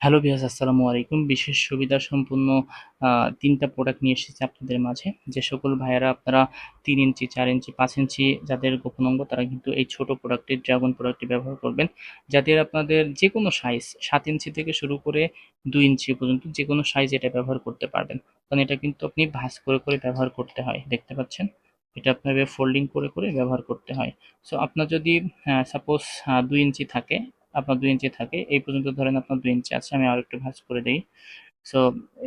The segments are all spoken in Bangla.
হ্যালো ভিউয়ার্স, আসসালামু আলাইকুম। বিশেষ সুবিধা সম্পন্ন ৩টা প্রোডাক্ট নিয়ে এসেছি আপনাদের মাঝে। যে সকল ভাইয়েরা আপনারা ৩ ইঞ্চি, ৪ ইঞ্চি, ৫ ইঞ্চি যাদের গোপন অঙ্গ তারা কিন্তু এই ছোট প্রোডাক্টটি ড্রাগন প্রোডাক্টটি ব্যবহার করবেন। যাদের আপনাদের যেকোনো সাইজ ৭ ইঞ্চি থেকে শুরু করে ২ ইঞ্চি পর্যন্ত যেকোনো সাইজ এটা ব্যবহার করতে পারবেন। কারণ এটা কিন্তু আপনি ভাঁজ করে ব্যবহার করতে হয়। দেখতে পাচ্ছেন? এটা আপনার এভাবে ফোল্ডিং করে ব্যবহার করতে হয়। সো আপনার যদি সাপোজ ২ ইঞ্চি থাকে, আপনার ২ ইঞ্চি থাকে, এই পর্যন্ত ধরেন আপনার ২ ইঞ্চি আছে। আমি আরেকটু ভাঁজ করে দেই। সো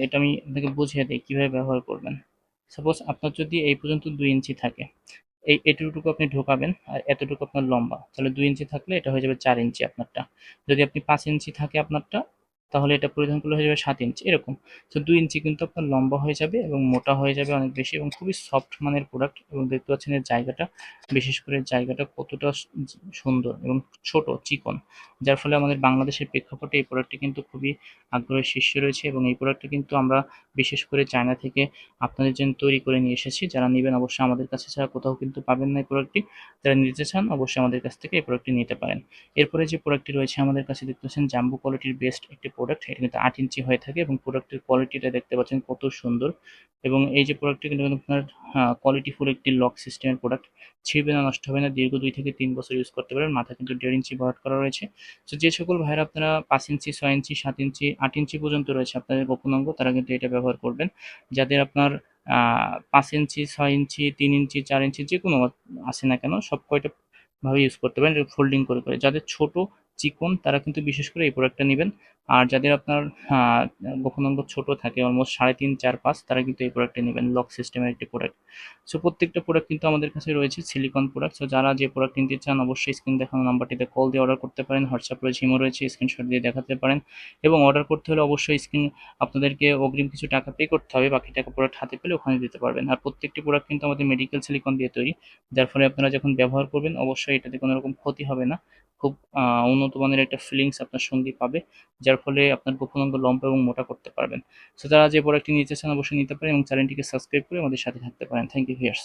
এটা আমি আপনাকে বুঝিয়ে দেই কিভাবে ব্যবহার করবেন। সাপোজ আপনার যদি এই পর্যন্ত ২ ইঞ্চি থাকে, এতটুকু আপনি ঢোকাবেন আর এতটুকু আপনার লম্বা। তাহলে ২ ইঞ্চি থাকলে এটা হয়ে যাবে ৪ ইঞ্চি আপনারটা। যদি আপনি ৫ ইঞ্চি থাকে আপনারটা, তাহলে এটা পরিধান করলে হয়ে যাবে ৭ ইঞ্চি এরকম। তো ২ ইঞ্চি কিন্তু আপনার লম্বা হয়ে যাবে এবং মোটা হয়ে যাবে অনেক বেশি এবং খুবই সফট মানের প্রোডাক্ট এবং দেখতে পাচ্ছেন এর জায়গাটা, বিশেষ করে এর জায়গাটা কতটা সুন্দর এবং ছোট, চিকন। যার ফলে আমাদের বাংলাদেশের প্রেক্ষাপটে এই প্রোডাক্টটি কিন্তু খুবই আগ্রহের শীর্ষে রয়েছে এবং এই প্রোডাক্টটা কিন্তু আমরা বিশেষ করে চায়না থেকে আপনাদের জন্য তৈরি করে নিয়ে এসেছি। যারা নিবেন অবশ্যই আমাদের কাছে ছাড়া কোথাও কিন্তু পাবেন না এই প্রোডাক্টটি। যারা নিতে চান অবশ্যই আমাদের কাছ থেকে এই প্রোডাক্টটি নিতে পারেন। এরপরে যে প্রোডাক্টটি রয়েছে আমাদের কাছে দেখতে পাচ্ছেন জাম্বো কোয়ালিটির বেস্ট একটি প্রোডাক্ট। এটা কিন্তু ৮ ইঞ্চি হয়ে থাকে এবং প্রোডাক্টের কোয়ালিটিটা দেখতে পাচ্ছেন কত সুন্দর। এবং এই যে প্রোডাক্টটি কিন্তু আপনার কোয়ালিটিফুল একটি লক সিস্টেমের প্রোডাক্ট। ছিঁড়বে না, নষ্ট হবে না। দীর্ঘ ২ থেকে ৩ বছর ইউজ করতে পারবেন। মাথা কিন্তু ১.৫ ইঞ্চি ভরাট করা রয়েছে। তো যে সকল ভাইয়েরা আপনারা ৫ ইঞ্চি, ৬ ইঞ্চি, ৭ ইঞ্চি, ৮ ইঞ্চি পর্যন্ত রয়েছে আপনাদের গোপন অঙ্গ তারা কিন্তু এটা ব্যবহার করবেন। যাদের আপনার ৫ ইঞ্চি, ৬ ইঞ্চি, ৩ ইঞ্চি, ৪ ইঞ্চি যেকোনো আছে না কেন সব কয়টা ভাবে ইউজ করতে পারেন ফোল্ডিং করে। যাদের ছোট, চিকন তারা কিন্তু বিশেষ করে এই প্রোডাক্টটা নিবেন। আর যাদের আপনার আ গোপন অঙ্গ ছোট থাকে অলমোস্ট ৩.৫, ৪, ৫ তারা কিন্তু এই প্রোডাক্টটা নিবেন। লক সিস্টেমের একটি প্রোডাক্ট। সো প্রত্যেকটা প্রোডাক্ট কিন্তু আমাদের কাছে রয়েছে সিলিকন প্রোডাক্ট। সো যারা যে প্রোডাক্ট নিতে চান অবশ্যই স্ক্রিন দেখানো নাম্বারটিতে কল দিয়ে অর্ডার করতে পারেন। হোয়াটসঅ্যাপ রয়েছে, ইমো রয়েছে, স্ক্রিনশট দিয়ে দেখাতে পারেন। এবং অর্ডার করতে হলে অবশ্যই আপনাদেরকে অগ্রিম কিছু টাকা পে করতে হবে। বাকি টাকা প্রোডাক্ট হাতে পেলে ওখানে দিতে পারবেন। আর প্রত্যেকটি প্রোডাক্ট কিন্তু আমাদের মেডিকেল সিলিকন দিয়ে তৈরি। যার ফলে আপনারা যখন ব্যবহার করবেন অবশ্যই এটাতে কোনো রকম ক্ষতি হবে না। খুব উন্নত মানের একটা ফিলিংস আপনার সঙ্গী পাবে। যার ফলে আপনার গোপন অঙ্গ লম্বা এবং মোটা করতে পারবেন। সো যারা যে প্রোডাক্টটি নিতে চান অবশ্যই নিতে পারেন এবং চ্যানেলটিকে সাবস্ক্রাইব করে আমাদের সাথে থাকতে পারেন। Thank you viewers.